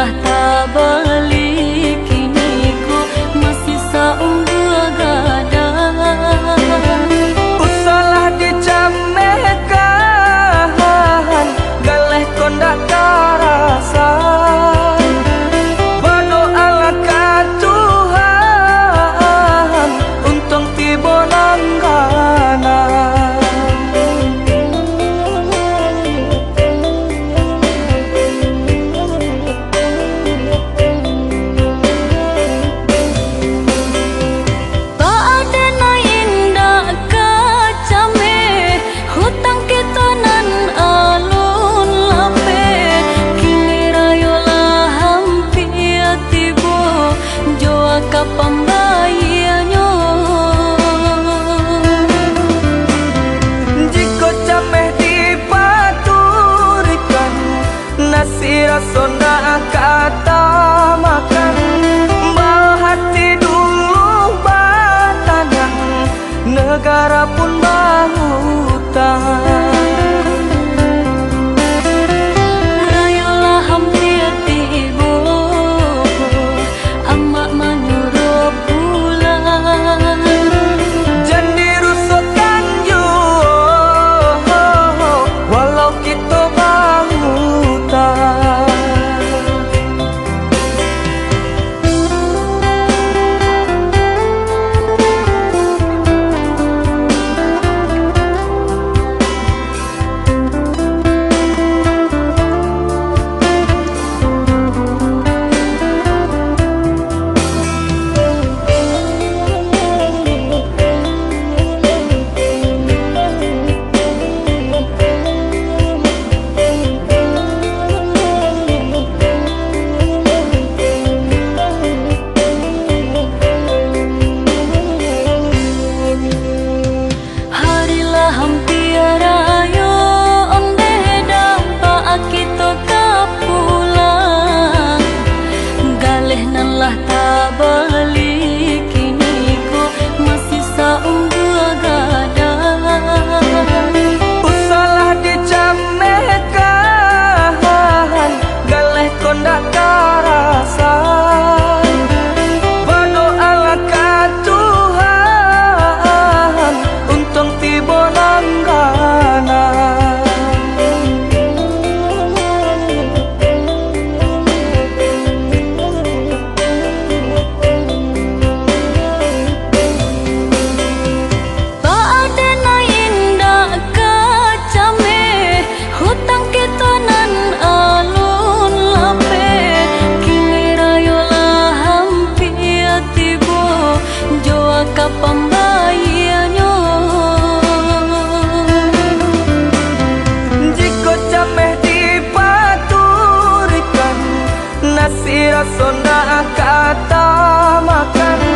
lah tak balik, kini ku masih saung begadang. Usalah dicamehkan, galeh kondak karasa. Berdoalah ke Tuhan, untung tiba langgana. Pembayanyo jika cameh dipaturikan, nasi rasona kata makan. Bal hati dulu batanang, negara pun bahutang. lah tak balik, kini ku masih saung begadang. Usalah dicamehkan, galeh kondak karasa. Berdoalah ke Tuhan, untung tiba langgana. Pembayanyo jika cameh dipaturikan, nasi rasona kata makan.